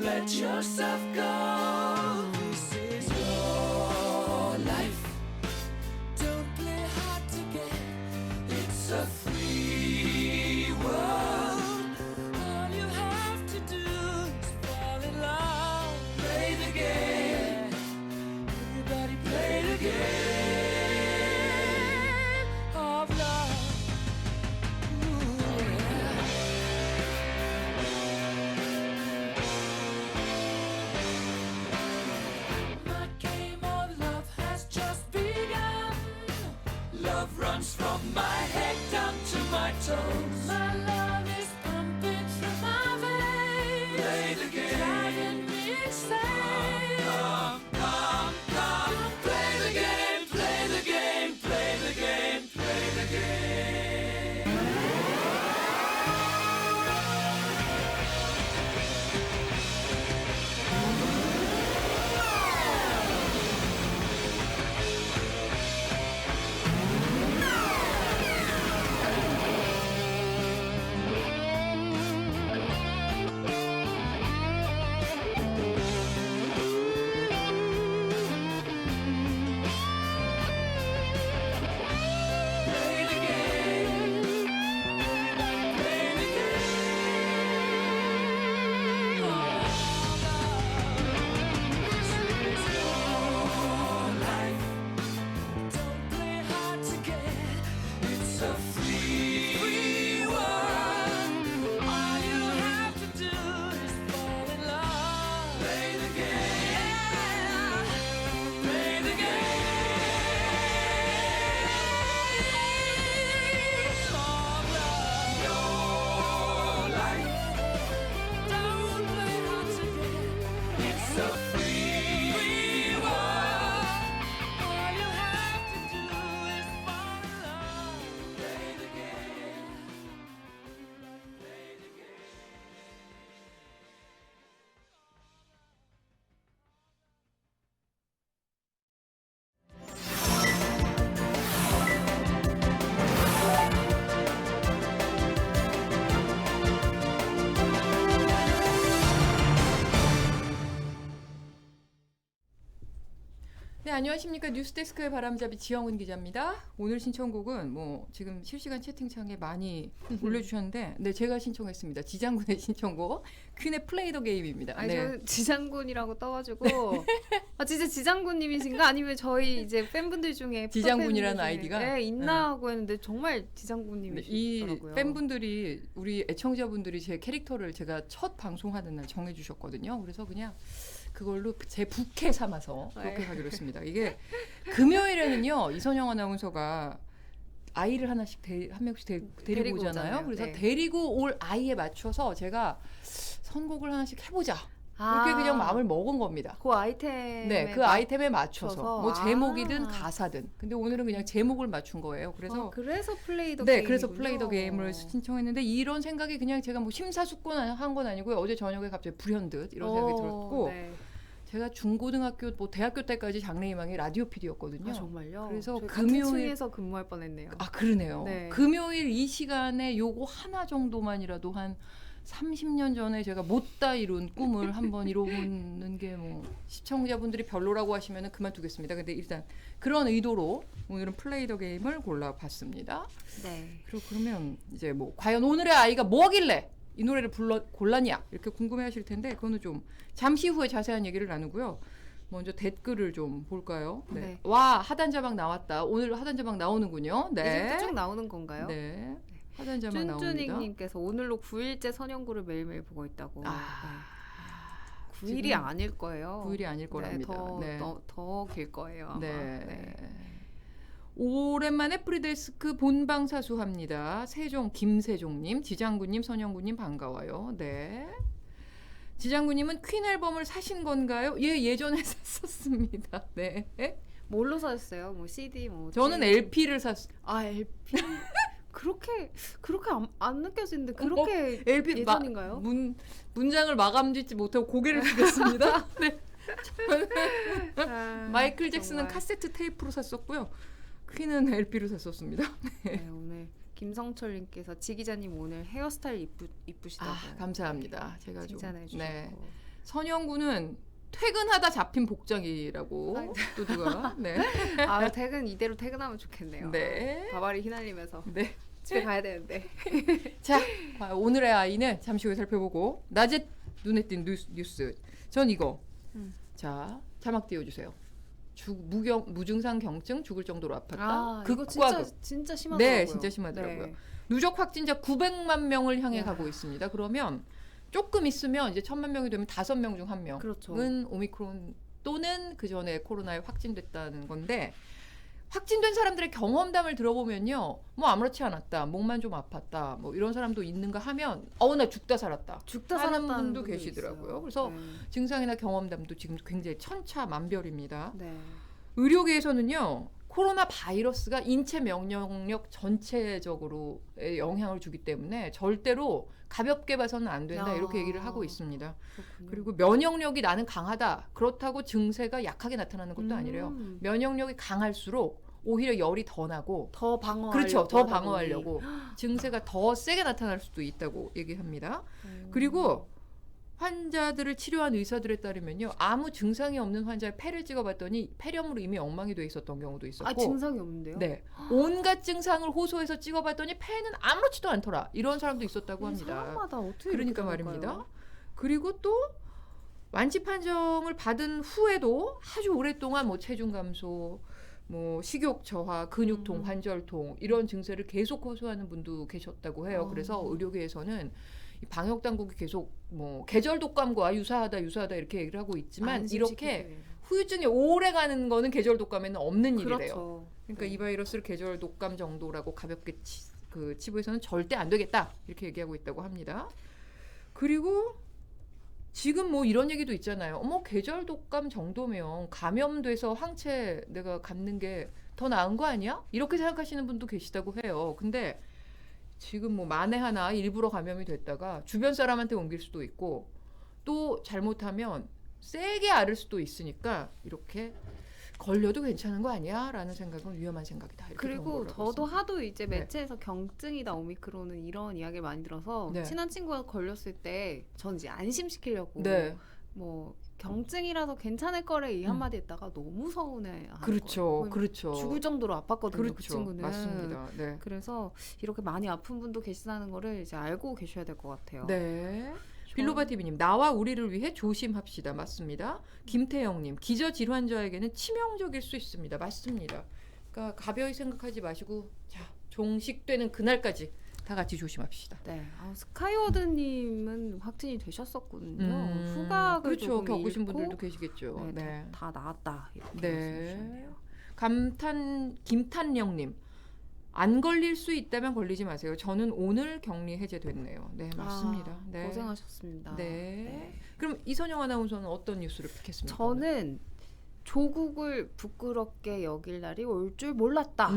let yourself go. This is your life. Don't play hard to get. It's a free world. All you have to do is fall in love. Play the game. Everybody play the game of love. Ooh, yeah. My game of love has just begun. Love runs from my head down to my toes. My love is pumping through my veins. Play the game. Driving me insane. Come, come, come. Play the game, play the game, play the game, play the game. Play the game. Play the game. Oh, love. This is your life. Don't play hard to get. It's a free world. All you have to do is fall in love. Play the game. Play the game of love. Your life. Don't play hard to get. It's a free world. All you have to do is fall in love. Play the game. Play the game. 네, 안녕하십니까. 뉴스데스크의 바람잡이 지영은 기자입니다. 오늘 신청곡은 뭐 지금 실시간 채팅창에 많이 올려주셨는데, 네, 제가 신청했습니다. 지장군의 신청곡 퀸의 플레이 더 게임입니다. 아니 네. 저는 지장군이라고 떠가지고 아 진짜 지장군님이신가 아니면 저희 이제 팬분들 중에 지장군이라는 팬분들 중에, 아이디가? 네, 있나 하고 했는데 정말 네, 이 지장군님이시더라고요. 팬분들이, 우리 애청자분들이 제 캐릭터를 제가 첫 방송하는 날 정해주셨거든요. 그래서 그냥 그걸로 제 부캐 삼아서 그렇게 네. 하기로 했습니다. 이게 금요일에는요, 이선영 아나운서가 아이를 하나씩 한 명씩 데리고 데리고 오잖아요. 오잖아요. 그래서 네. 데리고 올 아이에 맞춰서 제가 선곡을 하나씩 해보자. 아, 이렇게 그냥 마음을 먹은 겁니다. 그 아이템에 네, 그 아이템에 맞춰서 맞춰서. 뭐 제목이든 아. 가사든. 근데 오늘은 그냥 제목을 맞춘 거예요. 그래서 그래서 플레이 더 네, 게임. 그래서 플레이 더 게임을 신청했는데, 이런 생각이 그냥 제가 뭐 심사숙고한 건 아니고요. 어제 저녁에 갑자기 불현듯 이런 생각이 들었고, 네. 제가 중고등학교, 뭐 대학교 때까지 장래희망이 라디오 PD였거든요. 아 정말요? 그래서 저희 금요일- 같은 층에서 근무할 뻔했네요. 아, 그러네요. 네. 금요일 이 시간에 요거 하나 정도만이라도 한 30년 전에 제가 못다 이룬 꿈을 한번 이뤄보는 게, 뭐 시청자분들이 별로라고 하시면 그만두겠습니다. 근데 일단 그런 의도로 오늘은 플레이 더 게임을 골라봤습니다. 네. 그러면 이제 뭐 과연 오늘의 아이가 뭐길래 이 노래를 골랐냐 이렇게 궁금해하실 텐데, 그거는 좀 잠시 후에 자세한 얘기를 나누고요. 먼저 댓글을 좀 볼까요? 네. 네. 와, 하단자막 나왔다. 오늘 하단자막 나오는군요. 네. 이제부터 쭉 나오는 건가요? 네. 하단자막 나옵니다. 쭌쭈닝님께서 오늘로 9일째 선영구를 매일매일 보고 있다고. 아, 네. 9일이 지금 아닐 거예요. 9일이 아닐 거랍니다. 네, 네. 더 길 거예요. 아마. 네. 오랜만에 프리데스크 본방사수합니다. 김세종님, 지장군님, 선영군님 반가워요. 네. 지장군님은 퀸 앨범을 사신 건가요? 예, 예전에 샀었습니다. 네. 뭘로 사셨어요? 뭐 CD 뭐. 저는 LP를 샀어요. 아 LP. 그렇게 안 느껴지는데 그렇게 LP 예전인가요? 문장을 마감 짓지 못하고 고개를 숙였습니다. 네. 아, 마이클 잭슨은 정말. 카세트 테이프로 샀었고요. 퀸은 LP로 샀었습니다. 네, 오늘 김성철님께서 지 기자님 오늘 헤어스타일 이쁘시다고. 아, 감사합니다. 제가 좀 칭찬해 주셨고. 네. 선영구는 퇴근하다 잡힌 복장이라고 또 누가 네. 아 퇴근 이대로 퇴근하면 좋겠네요. 네. 바바리 휘날리면서 네. 집에 가야 되는데. 자, 오늘의 아이는 잠시 후에 살펴보고 낮에 눈에 띈 뉴스. 전 이거. 자, 자막 띄워주세요. 무증상 경증 죽을 정도로 아팠다. 아, 이거 극과 진짜 심하더라고요. 네, 진짜 심하더라고요. 네. 누적 확진자 900만 명을 향해 야. 가고 있습니다. 그러면 조금 있으면 이제 1000만 명이 되면 5명 중 1명은 그렇죠. 오미크론 또는 그 전에 코로나에 확진됐다는 건데 확진된 사람들의 경험담을 들어보면요, 뭐 아무렇지 않았다, 목만 좀 아팠다, 뭐 이런 사람도 있는가 하면 나 죽다 살았다 하는 분도 계시더라고요. 있어요. 그래서 네. 증상이나 경험담도 지금 굉장히 천차만별입니다. 네. 의료계에서는요, 코로나 바이러스가 인체 면역력 전체적으로 영향을 주기 때문에 절대로 가볍게 봐서는 안 된다, 이렇게 얘기를 하고 있습니다. 그렇군요. 그리고 면역력이 나는 강하다, 그렇다고 증세가 약하게 나타나는 것도 아니래요. 면역력이 강할수록 오히려 열이 더 나고 더 방어하려고 그렇죠, 더 하다 방어하려고 증세가 더 세게 나타날 수도 있다고 얘기합니다. 보니. 그리고 환자들을 치료한 의사들에 따르면요, 아무 증상이 없는 환자의 폐를 찍어봤더니 폐렴으로 이미 엉망이 돼 있었던 경우도 있었고, 아 증상이 없는데요? 네, 온갖 증상을 호소해서 찍어봤더니 폐는 아무렇지도 않더라, 이런 사람도 있었다고 합니다. 사람마다 어떻게 그러니까 이렇게 말입니다. 다를까요? 그리고 또 완치 판정을 받은 후에도 아주 오랫동안 뭐 체중 감소, 뭐 식욕 저하, 근육통, 관절통 이런 증세를 계속 호소하는 분도 계셨다고 해요. 그래서 의료계에서는 이 방역 당국이 계속 뭐 계절 독감과 유사하다 이렇게 얘기를 하고 있지만 이렇게 후유증이 오래 가는 거는 계절 독감에는 없는 일이래요. 그렇죠. 그러니까 이 바이러스를 계절 독감 정도라고 가볍게 치부해서는 절대 안 되겠다, 이렇게 얘기하고 있다고 합니다. 그리고 지금 뭐 이런 얘기도 있잖아요. 계절 독감 정도면 감염돼서 항체 내가 갖는 게 더 나은 거 아니야? 이렇게 생각하시는 분도 계시다고 해요. 근데 지금 뭐 만에 하나 일부러 감염이 됐다가 주변 사람한테 옮길 수도 있고, 또 잘못하면 세게 앓을 수도 있으니까 이렇게 걸려도 괜찮은 거 아니야? 라는 생각은 위험한 생각이다, 이렇게 그리고 경고를 하고 저도 있습니다. 하도 이제 매체에서 경증이다 오미크론은 이런 이야기를 많이 들어서 네. 친한 친구가 걸렸을 때 전 이제 안심시키려고 네. 뭐 경증이라서 괜찮을 거래 이 한마디 했다가 너무 서운해. 그렇죠, 그렇죠. 죽을 정도로 아팠거든요. 그 그렇죠, 친구는. 맞습니다. 네. 그래서 이렇게 많이 아픈 분도 계시다는 거를 이제 알고 계셔야 될 것 같아요. 네. 빌로바 TV님, 나와 우리를 위해 조심합시다. 맞습니다. 김태영님, 기저질 환자에게는 치명적일 수 있습니다. 맞습니다. 그러니까 가벼이 생각하지 마시고, 자, 종식되는 그날까지 다 같이 조심합시다. 네. 스카이워드님은 확진이 되셨었거든요. 후각을 그렇죠. 조금 겪으신 잃고 분들도 계시겠죠. 네, 네. 다 나았다 이렇게 네. 말씀하셨네요. 김탄영님, 안 걸릴 수 있다면 걸리지 마세요. 저는 오늘 격리 해제됐네요. 네, 맞습니다. 네. 고생하셨습니다. 네. 그럼 이선영 아나운서는 어떤 뉴스를 픽했습니까? 저는 조국을 부끄럽게 여길 날이 올 줄 몰랐다.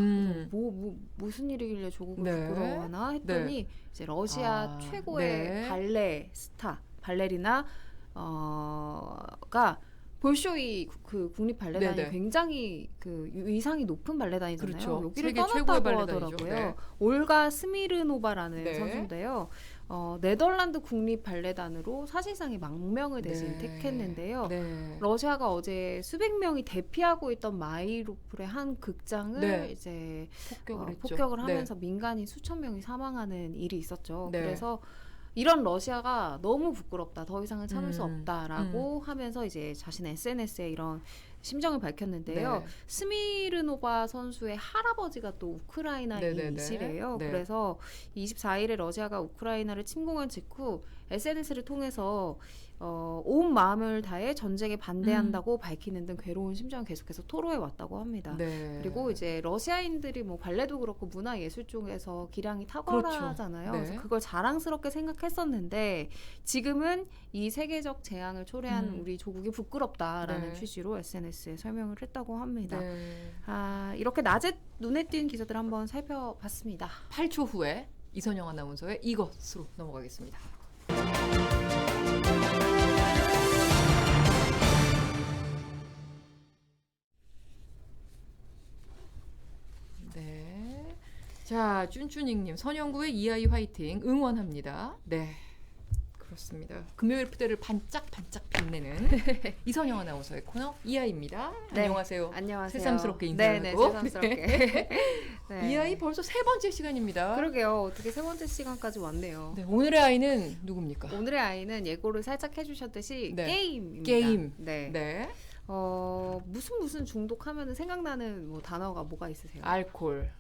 무슨 일이길래 조국을 네. 부끄러워하나 했더니 이제 러시아 최고의 네. 발레 스타 발레리나 가 볼쇼이 그 국립 발레단이 네네. 굉장히 그 위상이 높은 발레단이잖아요. 그렇죠. 여기를 세계 최고의 떠났다고 발레단이죠. 하더라고요. 네. 올가 스미르노바라는 네. 선수인데요. 네덜란드 국립 발레단으로 사실상의 망명을 대신 네. 택했는데요. 네. 러시아가 어제 수백 명이 대피하고 있던 마이로폴의 한 극장을 네. 이제 폭격을 했죠. 폭격을 네. 하면서 민간인 수천 명이 사망하는 일이 있었죠. 네. 그래서 이런 러시아가 너무 부끄럽다, 더 이상은 참을 수 없다라고 하면서 이제 자신의 SNS에 이런 심정을 밝혔는데요. 네. 스미르노바 선수의 할아버지가 또 우크라이나인이시래요. 네. 그래서 24일에 러시아가 우크라이나를 침공한 직후 SNS를 통해서 온 마음을 다해 전쟁에 반대한다고 밝히는 등 괴로운 심정을 계속해서 토로해 왔다고 합니다. 네. 그리고 이제 러시아인들이 뭐 발레도 그렇고 문화 예술 쪽에서 기량이 탁월하잖아요. 그렇죠. 네. 그래서 그걸 자랑스럽게 생각했었는데 지금은 이 세계적 재앙을 초래한 우리 조국이 부끄럽다라는 네. 취지로 SNS에 설명을 했다고 합니다. 네. 이렇게 낮에 눈에 띈 기사들 한번 살펴봤습니다. 8초 후에 이선영 아나운서의 이것으로 넘어가겠습니다. 네. 자, 쭌쭈닝님, 선영구의 이아이 화이팅 응원합니다. 네. 그렇습니다. 금요일 푸대를 반짝반짝 빛내는 이선영 아나운서의 코너 이아이입니다. 네. 안녕하세요. 안녕하세요. 새삼스럽게 인사하고. 네네, 새삼스럽게. 네. 이아이 벌써 세 번째 시간입니다. 그러게요. 어떻게 세 번째 시간까지 왔네요. 네, 오늘의 아이는 누굽니까? 오늘의 아이는 예고를 살짝 해주셨듯이 네. 게임입니다. 게임. 네. 네. 무슨 중독하면 생각나는 뭐 단어가 뭐가 있으세요? 알코올.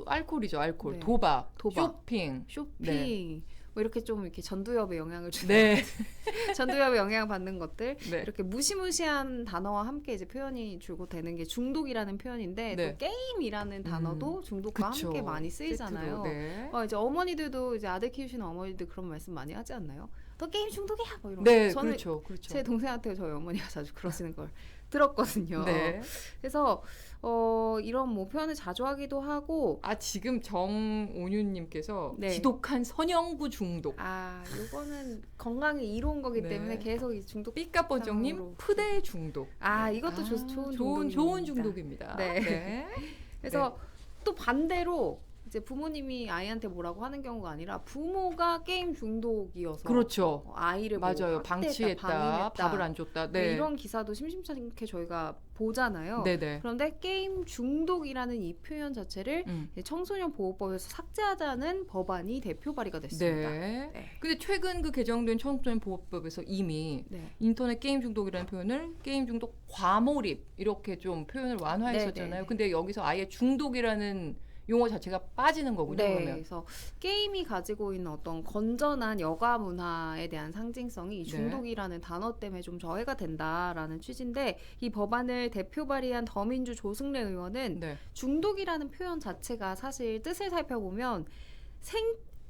알코올이죠. 알코올. 네. 도박. 도박. 쇼핑. 쇼핑. 뭐 이렇게 좀 이렇게 전두엽에 영향을 주는 네. 전두엽에 영향 받는 것들 네. 이렇게 무시무시한 단어와 함께 이제 표현이 주고 되는 게 중독이라는 표현인데 네. 또 게임이라는 단어도 중독과 그쵸. 함께 많이 쓰이잖아요. 세트로, 네. 이제 어머니들도 이제 아들 키우시는 어머니들 그런 말씀 많이 하지 않나요? 너 게임 중독이야 뭐 이런. 네, 저는 그렇죠. 그렇죠. 제 동생한테 저희 어머니가 자주 그러시는 걸 들었거든요. 네. 그래서 이런 뭐 표현을 자주 하기도 하고 지금 정온윤님께서 네. 지독한 선형부 중독. 요거는 건강에 이로운 거기 네. 때문에 계속 이 중독. 삐까번쩍님 상으로. 푸대 중독. 이것도 좋은 좋은 중독입니다. 네. 네. 그래서 또 반대로 이제 부모님이 아이한테 뭐라고 하는 경우가 아니라 부모가 게임 중독이어서 그렇죠. 아이를 뭐 맞아요. 학대했다, 방치했다, 방임했다. 밥을 안 줬다. 네, 네. 이런 기사도 심심치 않게 저희가 보잖아요. 네네. 그런데 게임 중독이라는 이 표현 자체를 이제 청소년 보호법에서 삭제하자는 법안이 대표 발의가 됐습니다. 네. 네. 근데 최근 그 개정된 청소년 보호법에서 이미 네. 인터넷 게임 중독이라는 표현을 게임 중독 과몰입 이렇게 좀 표현을 완화했었잖아요. 네. 근데 여기서 아예 중독이라는 용어 자체가 빠지는 거군요. 네, 그러면. 그래서 게임이 가지고 있는 어떤 건전한 여가 문화에 대한 상징성이 이 중독이라는 단어 때문에 좀 저해가 된다라는 취지인데 이 법안을 대표 발의한 더민주 조승래 의원은 네. 중독이라는 표현 자체가 사실 뜻을 살펴보면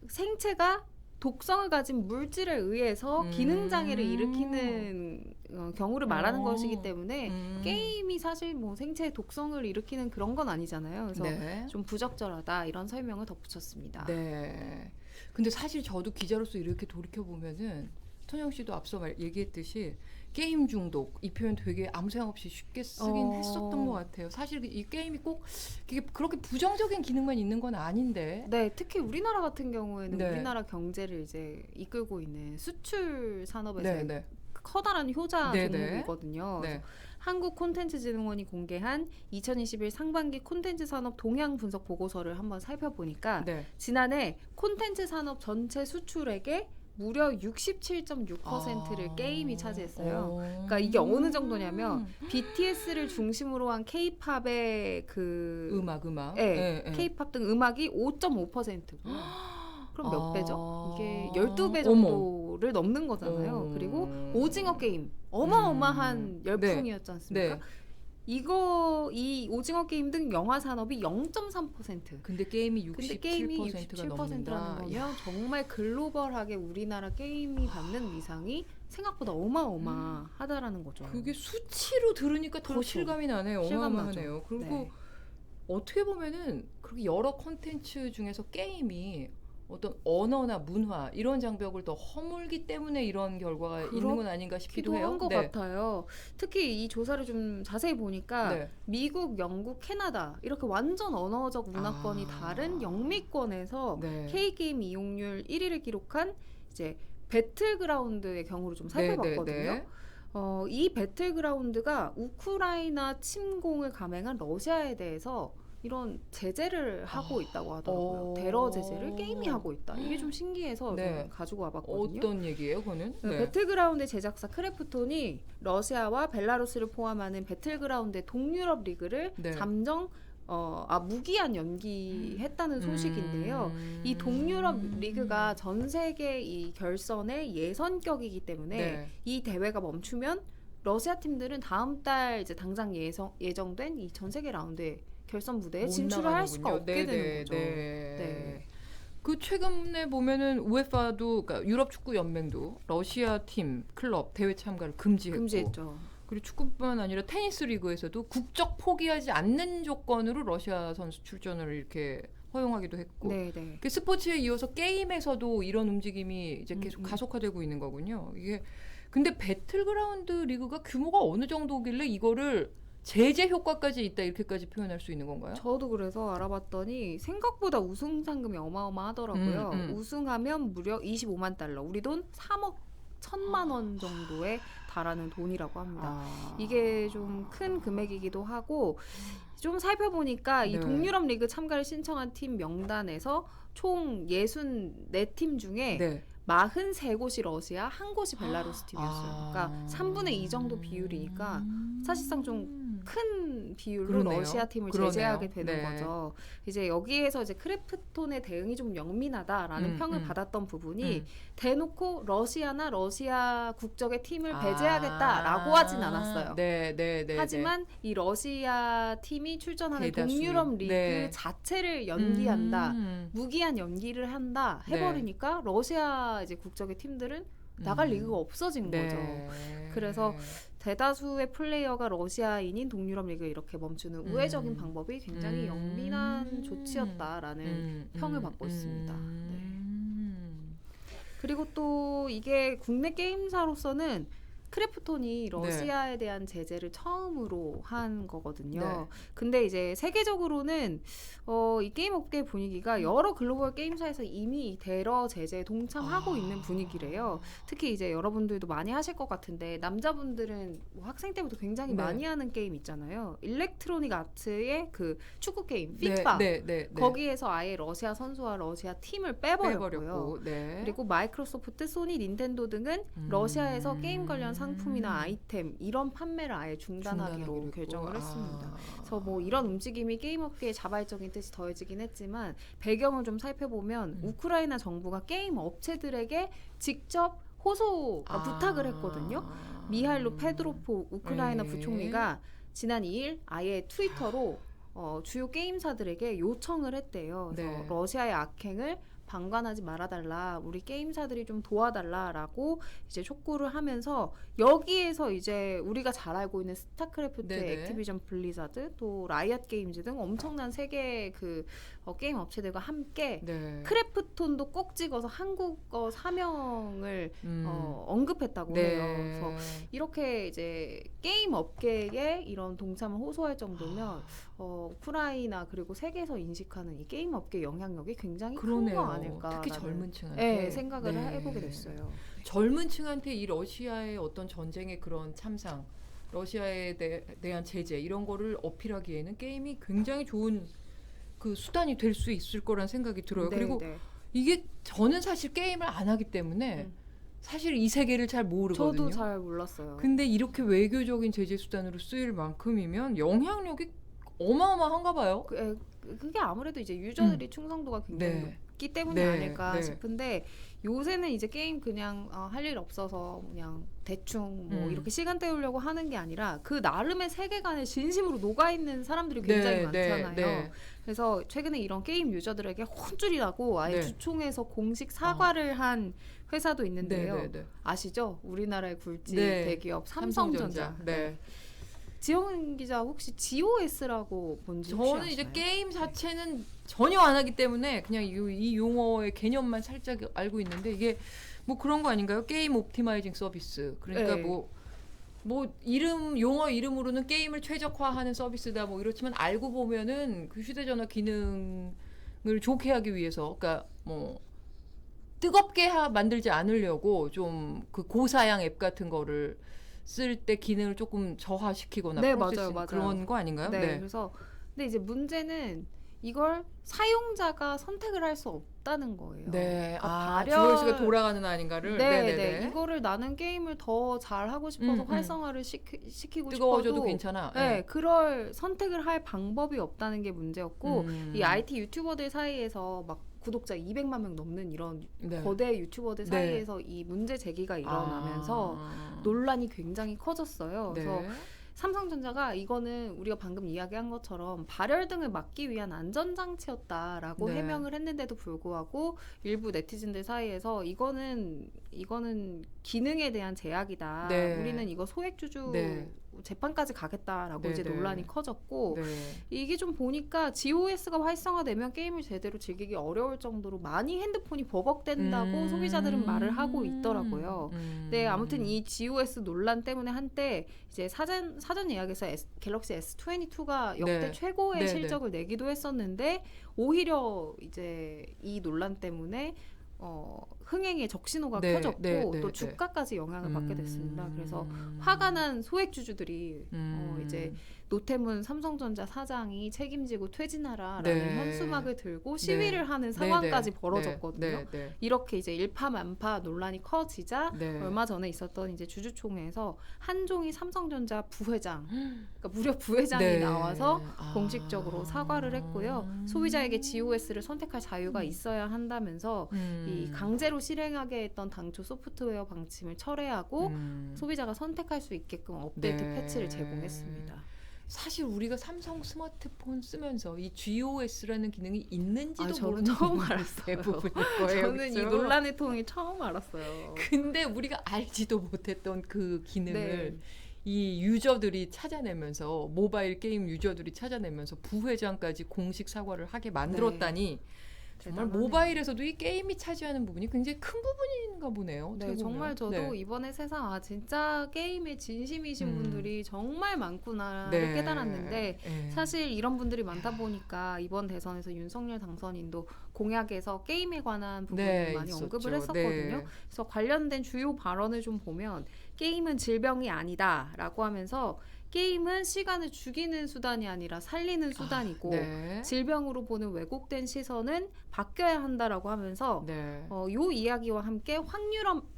생체가 독성을 가진 물질에 의해서 기능 장애를 일으키는 경우를 말하는 것이기 때문에 게임이 사실 뭐 생체의 독성을 일으키는 그런 건 아니잖아요. 그래서 네. 좀 부적절하다 이런 설명을 덧붙였습니다. 네. 근데 사실 저도 기자로서 이렇게 돌이켜 보면은 선영 씨도 앞서 얘기했듯이 게임 중독 이 표현 되게 아무 생각 없이 쉽게 쓰긴 했었던 것 같아요. 사실 이 게임이 꼭 그렇게 부정적인 기능만 있는 건 아닌데. 네, 특히 우리나라 같은 경우에는 네. 우리나라 경제를 이제 이끌고 있는 수출 산업에서 네, 네. 커다란 효자 네, 종목이거든요. 네. 그래서 한국콘텐츠진흥원이 공개한 2021 상반기 콘텐츠 산업 동향 분석 보고서를 한번 살펴보니까 네. 지난해 콘텐츠 산업 전체 수출액의 무려 67.6%를 게임이 차지했어요. 그러니까 이게 어느 정도냐면 BTS를 중심으로 한 K-팝의 그 음악. 네, K-팝 등 음악이 5.5%고요. 그럼 몇 배죠? 이게 12배 정도를 넘는 거잖아요. 그리고 오징어 게임 어마어마한 열풍이었지 않습니까? 네. 이 오징어 게임 등 영화 산업이 0.3%. 근데 게임이 근데 게임이 67%가 67%라는 넘는다. 거면 정말 글로벌하게 우리나라 게임이 받는 위상이 생각보다 어마어마하다라는 거죠. 그게 수치로 들으니까 더 그렇죠. 실감이 나네요. 실감 어마어마하네요. 나죠. 그리고 네. 어떻게 보면은 그렇게 여러 콘텐츠 중에서 게임이 어떤 언어나 문화 이런 장벽을 더 허물기 때문에 이런 결과가 있는 건 아닌가 싶기도 해요. 한 것 같아요. 특히 이 조사를 좀 자세히 보니까 네. 미국, 영국, 캐나다 이렇게 완전 언어적 문화권이 다른 영미권에서 네. K게임 이용률 1위를 기록한 이제 배틀그라운드의 경우를 좀 살펴봤거든요. 이 배틀그라운드가 우크라이나 침공을 감행한 러시아에 대해서 이런 제재를 하고 있다고 하더라고요. 테러 제재를 게임이 하고 있다. 이게 좀 신기해서 네. 좀 가지고 와봤거든요. 어떤 얘기예요, 그거는? 네. 배틀그라운드 제작사 크래프톤이 러시아와 벨라루스를 포함하는 배틀그라운드의 동유럽 리그를 네. 잠정 무기한 연기했다는 소식인데요. 이 동유럽 리그가 전 세계 이 결선의 예선격이기 때문에 네. 이 대회가 멈추면 러시아 팀들은 다음 달 이제 당장 예정된 이 전 세계 라운드에 결선 무대에 못 진출을 할 수가 나가는군요. 없게 네, 되는 거죠. 네. 그 최근에 보면은 우에파도 그러니까 유럽 축구 연맹도 러시아 팀 클럽 대회 참가를 금지했죠. 그리고 축구뿐만 아니라 테니스 리그에서도 국적 포기하지 않는 조건으로 러시아 선수 출전을 이렇게 허용하기도 했고. 네. 그 스포츠에 이어서 게임에서도 이런 움직임이 이제 계속 가속화되고 있는 거군요. 이게 근데 배틀그라운드 리그가 규모가 어느 정도길래 이거를 제재 효과까지 있다 이렇게까지 표현할 수 있는 건가요? 저도 그래서 알아봤더니 생각보다 우승 상금이 어마어마하더라고요. 우승하면 무려 25만 달러, 우리 돈 3억 1천만 원 정도에 달하는 돈이라고 합니다. 이게 좀 큰 금액이기도 하고 좀 살펴보니까 이 네. 동유럽 리그 참가를 신청한 팀 명단에서 총 64팀 중에 네. 43곳이 러시아, 1곳이 벨라루스 팀이었어요. 그러니까 3분의 2 정도 비율이니까 사실상 좀 큰 비율로 그러네요. 러시아 팀을 그러네요. 제재하게 되는 네. 거죠. 이제 여기에서 이제 크래프톤의 대응이 좀 영민하다라는 평을 받았던 부분이 대놓고 러시아나 러시아 국적의 팀을 배제하겠다라고 하진 않았어요. 네. 하지만 이 러시아 팀이 출전하는 대다수의. 동유럽 리그 네. 자체를 연기한다. 무기한 연기를 한다 해버리니까 러시아 이제 국적의 팀들은 나갈 리그가 없어진 거죠. 그래서 대다수의 플레이어가 러시아인인 동유럽 리그에 이렇게 멈추는 우회적인 방법이 굉장히 영민한 조치였다라는 평을 받고 있습니다. 네. 그리고 또 이게 국내 게임사로서는 크래프톤이 러시아에 대한 제재를 처음으로 한 거거든요. 네. 근데 이제 세계적으로는 이 게임 업계 분위기가 여러 글로벌 게임사에서 이미 대러 제재에 동참하고 있는 분위기래요. 특히 이제 여러분들도 많이 하실 것 같은데 남자분들은 뭐 학생 때부터 굉장히 네. 많이 하는 게임 있잖아요. 일렉트로닉 아트의 그 축구 게임 피파. 네. 거기에서 아예 러시아 선수와 러시아 팀을 빼버렸고요. 빼버렸고. 네. 그리고 마이크로소프트, 소니, 닌텐도 등은 러시아에서 게임 관련 상품이나 아이템 이런 판매를 아예 중단하기로 결정을 했습니다. 그래서 뭐 이런 움직임이 게임업계의 자발적인 뜻이 더해지긴 했지만 배경을 좀 살펴보면 우크라이나 정부가 게임 업체들에게 직접 부탁을 했거든요. 미하일로 페드로포 우크라이나 부총리가 지난 2일 아예 트위터로 주요 게임사들에게 요청을 했대요. 그래서 네. 러시아의 악행을 방관하지 말아달라, 우리 게임사들이 좀 도와달라라고 이제 촉구를 하면서 여기에서 이제 우리가 잘 알고 있는 스타크래프트, 네네. 액티비전 블리자드, 또 라이엇 게임즈 등 엄청난 세계 그 게임 업체들과 함께 네. 크래프톤도 꼭 찍어서 한국어 사명을 언급했다고 네. 해요. 그래서 이렇게 이제 게임 업계에 이런 동참을 호소할 정도면 우크라이나 그리고 세계에서 인식하는 이 게임 업계 영향력이 굉장히 큰 거 아닐까? 특히 젊은 층한테 생각을 해보게 됐어요. 젊은 층한테 이 러시아의 어떤 전쟁의 그런 참상, 러시아에 대한 제재 이런 거를 어필하기에는 게임이 굉장히 좋은 그 수단이 될 수 있을 거란 생각이 들어요. 그리고 이게 저는 사실 게임을 안 하기 때문에 사실 이 세계를 잘 모르거든요. 저도 잘 몰랐어요. 근데 이렇게 외교적인 제재 수단으로 쓰일 만큼이면 영향력이 어마어마한가 봐요. 그게 아무래도 이제 유저들이 충성도가 굉장히 높기 때문이 아닐까 싶은데 요새는 이제 게임 그냥 할 일 없어서 그냥 대충 뭐 이렇게 시간 때우려고 하는 게 아니라 그 나름의 세계관에 진심으로 녹아있는 사람들이 굉장히 많잖아요. 그래서 최근에 이런 게임 유저들에게 혼쭐이 나고 아예 주총에서 공식 사과를 한 회사도 있는데요. 아시죠? 우리나라의 굴지 대기업 삼성전자. 지영 기자 혹시 GOS라고 뭔지 혹시 저는 아시나요? 이제 게임 자체는 전혀 안 하기 때문에 그냥 이 용어의 개념만 살짝 알고 있는데 이게 뭐 그런 거 아닌가요? 게임 옵티마이징 서비스. 그러니까 뭐 이름 용어 이름으로는 게임을 최적화하는 서비스다 뭐 이렇지만 알고 보면은 그 휴대전화 기능을 좋게 하기 위해서 그러니까 뭐 뜨겁게 만들지 않으려고 좀 그 고사양 앱 같은 거를 쓸 때 기능을 조금 저하시키거나 맞아요. 그런 거 아닌가요? 그래서 근데 이제 문제는 이걸 사용자가 선택을 할 수 없다는 거예요. GOS가 돌아가는 아닌가를. 이거를 나는 게임을 더 잘하고 싶어서 활성화를 시키고 뜨거워져도 싶어도 괜찮아. 그럴 선택을 할 방법이 없다는 게 문제였고 이 IT 유튜버들 사이에서 막 구독자 200만 명 넘는 이런 거대 유튜버들 사이에서 이 문제 제기가 일어나면서 논란이 굉장히 커졌어요. 그래서 삼성전자가 이거는 우리가 방금 이야기한 것처럼 발열 등을 막기 위한 안전장치였다라고 해명을 했는데도 불구하고 일부 네티즌들 사이에서 이거는 이거는 기능에 대한 제약이다. 네. 우리는 이거 소액주주 네. 재판까지 가겠다라고 네, 이제 네. 논란이 커졌고 네. 이게 좀 보니까 GOS가 활성화되면 게임을 제대로 즐기기 어려울 정도로 많이 핸드폰이 버벅된다고 소비자들은 말을 하고 있더라고요. 네, 아무튼 이 GOS 논란 때문에 한때 이제 사전 예약에서 갤럭시 S22가 역대 네. 최고의 네, 실적을 내기도 했었는데 오히려 이제 이 논란 때문에 흥행의 적신호가 네, 켜졌고 네, 네, 또 네. 주가까지 영향을 받게 됐습니다. 그래서 화가 난 소액주주들이 이제 노태문 삼성전자 사장이 책임지고 퇴진하라라는 네. 현수막을 들고 시위를 하는 상황까지 벌어졌거든요. 이렇게 이제 일파만파 논란이 커지자 네. 얼마 전에 있었던 이제 주주총회에서 한종희 삼성전자 부회장, 그러니까 무려 부회장이 네. 나와서 아. 공식적으로 사과를 했고요. 소비자에게 GOS를 선택할 자유가 있어야 한다면서 이 강제로 실행하게 했던 당초 소프트웨어 방침을 철회하고 소비자가 선택할 수 있게끔 업데이트 네. 패치를 제공했습니다. 사실 우리가 삼성 스마트폰 쓰면서 이 GOS라는 기능이 있는지도 저는 모르는 처음 분들이 알았어요. 대부분일 거예요. 저는 이 그렇죠? 논란의 통이 처음 알았어요. 근데 우리가 알지도 못했던 그 기능을 네. 이 유저들이 찾아내면서 모바일 게임 유저들이 찾아내면서 부회장까지 공식 사과를 하게 만들었다니 정말 대단하네요. 모바일에서도 이 게임이 차지하는 부분이 굉장히 큰 부분인가 보네요. 네, 어떻게 정말 보면. 저도 네. 이번에 세상 진짜 게임에 진심이신 분들이 정말 많구나를 네. 깨달았는데 네. 사실 이런 분들이 많다 보니까 이번 대선에서 윤석열 당선인도 공약에서 게임에 관한 부분을 네, 많이 있었죠. 언급을 했었거든요. 네. 그래서 관련된 주요 발언을 좀 보면 게임은 질병이 아니다라고 하면서 게임은 시간을 죽이는 수단이 아니라 살리는 수단이고 네. 질병으로 보는 왜곡된 시선은 바뀌어야 한다라고 하면서 네. 요 이야기와 함께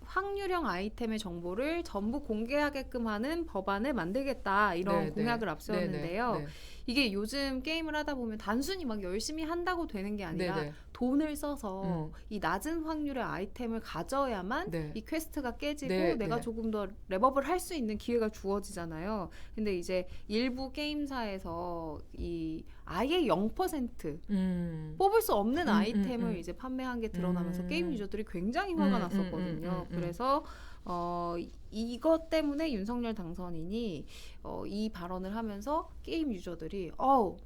확률형 아이템의 정보를 전부 공개하게끔 하는 법안을 만들겠다 이런 네, 공약을 네. 앞세웠는데요. 네, 네. 이게 요즘 게임을 하다 보면 단순히 막 열심히 한다고 되는 게 아니라 네, 네. 돈을 써서 이 낮은 확률의 아이템을 가져야만 네. 이 퀘스트가 깨지고 네, 내가 네. 조금 더 랩업을 할 수 있는 기회가 주어지잖아요. 근데 이제 일부 게임사에서 이 아예 0% 뽑을 수 없는 아이템을 이제 판매한 게 드러나면서 게임 유저들이 굉장히 화가 났었거든요. 그래서 이것 때문에 윤석열 당선인이 이 발언을 하면서 게임 유저들이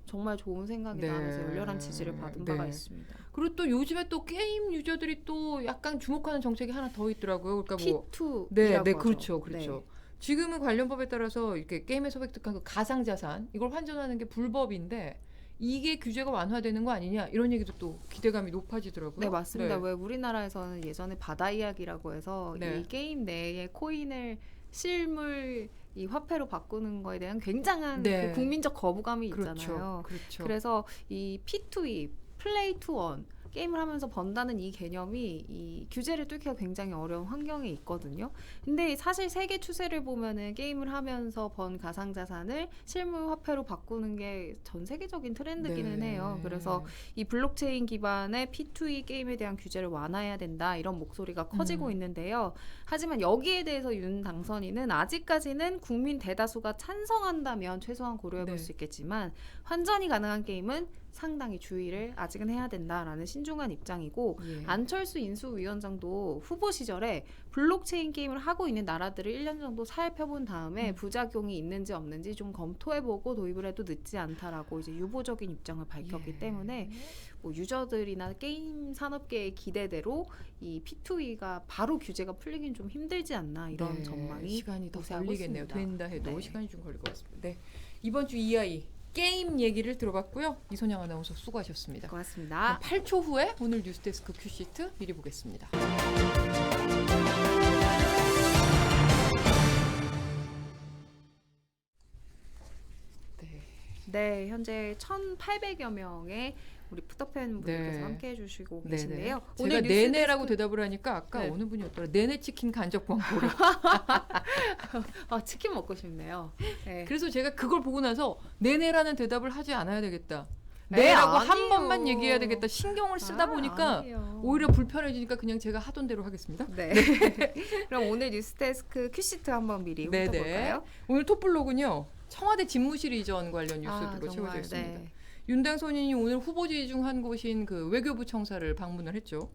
정말 좋은 생각이다 네. 하면서 열렬한 지지를 받은 바가 네. 있습니다. 그리고 또 요즘에 또 게임 유저들이 또 약간 주목하는 정책이 하나 더 있더라고요. 그러니까 뭐 P2이라고 네, 하죠. 그렇죠, 그렇죠. 지금은 관련법에 따라서 이렇게 게임에서 획득한 그 가상자산 이걸 환전하는 게 불법인데 이게 규제가 완화되는 거 아니냐 이런 얘기도 또 기대감이 높아지더라고요. 네, 맞습니다. 네. 왜 우리나라에서는 예전에 바다 이야기라고 해서 네. 이 게임 내에 코인을 실물 이 화폐로 바꾸는 거에 대한 굉장한 네. 그 국민적 거부감이 그렇죠, 있잖아요. 그렇죠. 그래서 이 P2E, 플레이 투 원 게임을 하면서 번다는 이 개념이 이 규제를 뚫기가 굉장히 어려운 환경에 있거든요. 근데 사실 세계 추세를 보면은 게임을 하면서 번 가상자산을 실물 화폐로 바꾸는 게 전 세계적인 트렌드기는 네. 해요. 그래서 이 블록체인 기반의 P2E 게임에 대한 규제를 완화해야 된다 이런 목소리가 커지고 있는데요. 하지만 여기에 대해서 윤 당선인은 아직까지는 국민 대다수가 찬성한다면 최소한 고려해볼 네. 수 있겠지만 환전이 가능한 게임은 상당히 주의를 아직은 해야 된다라는 신중한 입장이고 예. 안철수 인수위원장도 후보 시절에 블록체인 게임을 하고 있는 나라들을 1년 정도 살펴본 다음에 부작용이 있는지 없는지 좀 검토해보고 도입을 해도 늦지 않다라고 이제 유보적인 입장을 밝혔기 예. 때문에 뭐 유저들이나 게임 산업계의 기대대로 이 P2E가 바로 규제가 풀리긴 좀 힘들지 않나 이런 네, 전망이 시간이 더 우세하고 걸리겠네요. 있습니다. 된다 해도 네. 시간이 좀 걸릴 것 같습니다. 네. 이번 주 EI 게임 얘기를 들어봤고요. 이소영 아나운서 수고하셨습니다. 고맙습니다. 8초 후에 오늘 뉴스데스크 큐시트 미리 보겠습니다. 네, 현재 1,800여 명의 우리 푸터팬 분들께서 네. 함께 해주시고 네네. 계신데요. 제가 네네라고 뉴스데스크- 대답을 하니까 아까 네. 어느 분이 었더라 네네 치킨 간접 광고를. 치킨 먹고 싶네요. 네. 그래서 제가 그걸 보고 나서 네네라는 대답을 하지 않아야 되겠다. 네, 네라고 한 아니에요. 번만 얘기해야 되겠다. 신경을 쓰다 보니까 아니에요. 오히려 불편해지니까 그냥 제가 하던 대로 하겠습니다. 네. 그럼 오늘 뉴스데스크 큐시트 한번 미리 네네. 훑어볼까요? 오늘 톱블록은요. 청와대 집무실 이전 관련 뉴스들로 정말, 채워져 있습니다. 네. 윤 당선인이 오늘 후보지 중 한 곳인 그 외교부 청사를 방문을 했죠.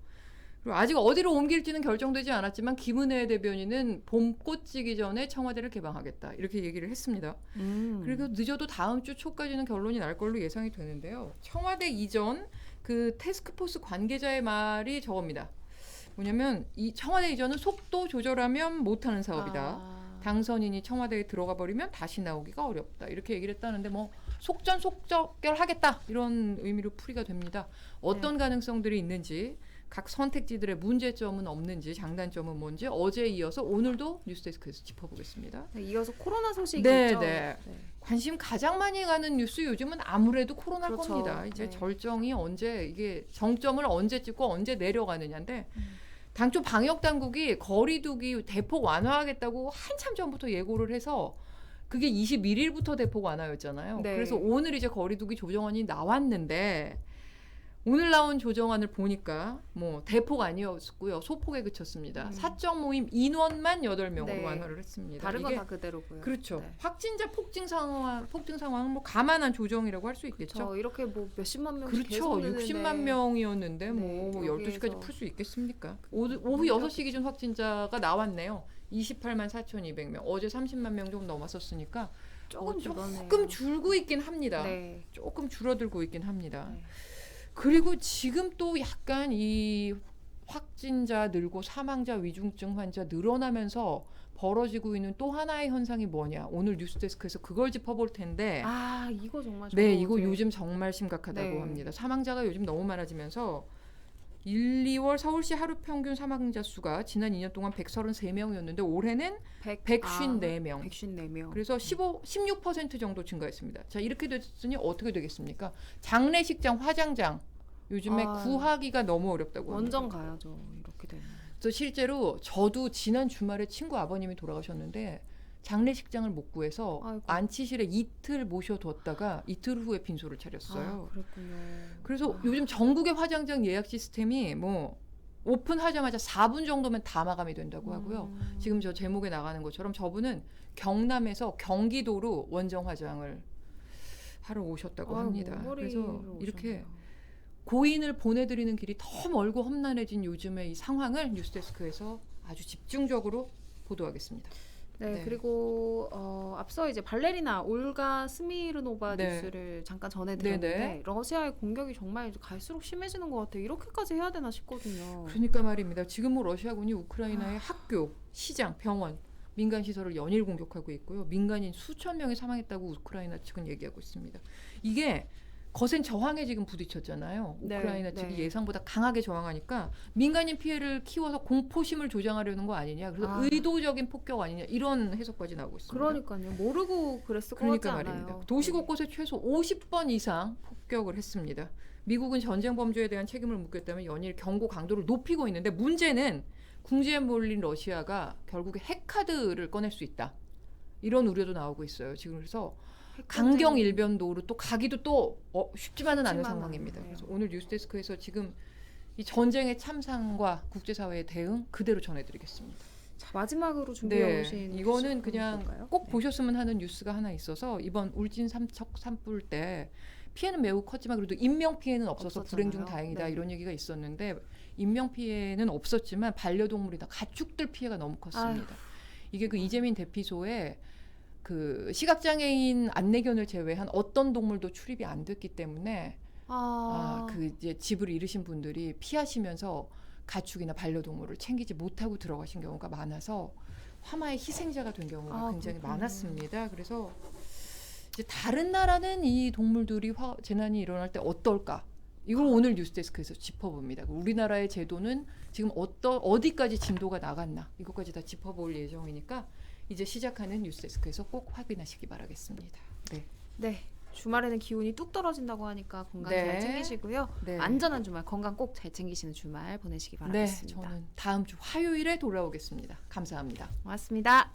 그리고 아직 어디로 옮길지는 결정되지 않았지만 김은혜 대변인은 봄꽃 지기 전에 청와대를 개방하겠다 이렇게 얘기를 했습니다. 그리고 늦어도 다음 주 초까지는 결론이 날 걸로 예상이 되는데요. 청와대 이전 그 태스크포스 관계자의 말이 저겁니다. 뭐냐면 이 청와대 이전은 속도 조절하면 못하는 사업이다. 당선인이 청와대에 들어가 버리면 다시 나오기가 어렵다. 이렇게 얘기를 했다는데 뭐 속전속결하겠다 이런 의미로 풀이가 됩니다. 어떤 가능성들이 있는지 각 선택지들의 문제점은 없는지 장단점은 뭔지 어제에 이어서 오늘도 뉴스데스크에서 짚어보겠습니다. 네, 이어서 코로나 소식이 네, 있죠. 네. 관심 가장 많이 가는 뉴스 요즘은 아무래도 코로나일 그렇죠. 겁니다. 이제 네. 절정이 언제 이게 정점을 언제 찍고 언제 내려가느냐인데 당초 방역 당국이 거리두기 대폭 완화하겠다고 한참 전부터 예고를 해서 그게 21일부터 대폭 완화였잖아요. 네. 그래서 오늘 이제 거리두기 조정안이 나왔는데 오늘 나온 조정안을 보니까 뭐 대폭 아니었고요. 소폭에 그쳤습니다. 사적 모임 인원만 8명으로 네. 완화를 했습니다. 다른 건 이게 다 그대로고요. 그렇죠. 네. 확진자 폭증 상황은 뭐 감안한 조정이라고 할 수 있겠죠. 저 이렇게 뭐 몇십만 명씩 그렇죠. 계속 느는데 60만 명이었는데 뭐 네, 12시까지 여기에서- 풀 수 있겠습니까? 오후 6시 기준 확진자가 나왔네요. 28만 4,200명. 어제 30만 명 좀 넘었었으니까 조금 줄었네요. 조금 줄고 있긴 합니다. 네. 조금 줄어들고 있긴 합니다. 네. 그리고 지금 또 약간 이 확진자 늘고 사망자 위중증 환자 늘어나면서 벌어지고 있는 또 하나의 현상이 뭐냐. 오늘 뉴스데스크에서 그걸 짚어볼 텐데 아 이거 정말 네, 저도 이거 어제- 요즘 정말 심각하다고 네. 합니다. 사망자가 요즘 너무 많아지면서 1, 2월 서울시 하루 평균 사망자 수가 지난 2년 동안 133명이었는데 올해는 154명. 154명. 그래서 16% 정도 증가했습니다. 자, 이렇게 됐으니 어떻게 되겠습니까? 장례식장, 화장장 요즘에 아, 구하기가 너무 어렵다고 합니다. 원정 가야죠. 이렇게 되면. 그래서 실제로 저도 지난 주말에 친구 아버님이 돌아가셨는데 장례식장을 못 구해서 아이고. 안치실에 이틀 모셔뒀다가 이틀 후에 빈소를 차렸어요. 아, 그랬군요. 그래서 요즘 전국의 화장장 예약 시스템이 뭐 오픈하자마자 4분 정도면 다 마감이 된다고 하고요. 지금 저 제목에 나가는 것처럼 저분은 경남에서 경기도로 원정 화장을 하러 오셨다고 아유, 합니다. 먼 그래서 거리로 이렇게 오셨네요. 고인을 보내드리는 길이 더 멀고 험난해진 요즘의 이 상황을 뉴스데스크에서 아주 집중적으로 보도하겠습니다. 네, 네. 그리고 앞서 이제 발레리나 올가 스미르노바 네. 뉴스를 잠깐 전해드렸는데 네네. 러시아의 공격이 정말 이제 갈수록 심해지는 것 같아요. 이렇게까지 해야 되나 싶거든요. 그러니까 말입니다. 지금 뭐 러시아군이 우크라이나의 학교, 시장, 병원, 민간 시설을 연일 공격하고 있고요. 민간인 수천 명이 사망했다고 우크라이나 측은 얘기하고 있습니다. 이게 거센 저항에 지금 부딪혔잖아요. 네, 우크라이나 측이 네. 예상보다 강하게 저항하니까 민간인 피해를 키워서 공포심을 조장하려는 거 아니냐. 그래서 아. 의도적인 폭격 아니냐. 이런 해석까지 나오고 있습니다. 그러니까요. 모르고 그랬을 것 그러니까 같지 말입니다. 않아요. 도시 네. 곳곳에 최소 50번 이상 폭격을 했습니다. 미국은 전쟁 범죄에 대한 책임을 묻겠다며 연일 경고 강도를 높이고 있는데 문제는 궁지에 몰린 러시아가 결국에 핵카드를 꺼낼 수 있다. 이런 우려도 나오고 있어요. 지금 그래서 강경 일변도로 또 가기도 또 쉽지만은 않은 쉽지만은 상황입니다. 않네요. 그래서 오늘 뉴스데스크에서 지금 이 전쟁의 참상과 국제사회의 대응 그대로 전해드리겠습니다. 자, 마지막으로 준비해 오신 이거는 뉴스 그냥 볼까요? 꼭 네. 보셨으면 하는 뉴스가 하나 있어서 이번 울진 삼척 산불 때 피해는 매우 컸지만 그래도 인명 피해는 없어서 불행 중 없었잖아요. 다행이다 네. 이런 얘기가 있었는데 인명 피해는 없었지만 반려동물이나 가축들 피해가 너무 컸습니다. 이게 그 이재민 대피소에 그 시각장애인 안내견을 제외한 어떤 동물도 출입이 안 됐기 때문에 그 이제 집을 잃으신 분들이 피하시면서 가축이나 반려동물을 챙기지 못하고 들어가신 경우가 많아서 화마의 희생자가 된 경우가 굉장히 그렇군요. 많았습니다. 그래서 이제 다른 나라는 이 동물들이 재난이 일어날 때 어떨까? 이걸 오늘 뉴스데스크에서 짚어봅니다. 우리나라의 제도는 지금 어디까지 진도가 나갔나? 이것까지 다 짚어볼 예정이니까 이제 시작하는 뉴스데스크에서 꼭 확인하시기 바라겠습니다. 네. 네. 주말에는 기온이 뚝 떨어진다고 하니까 건강 네. 잘 챙기시고요. 네. 안전한 주말, 건강 꼭 잘 챙기시는 주말 보내시기 네, 바라겠습니다. 저는 다음 주 화요일에 돌아오겠습니다. 감사합니다. 고맙습니다.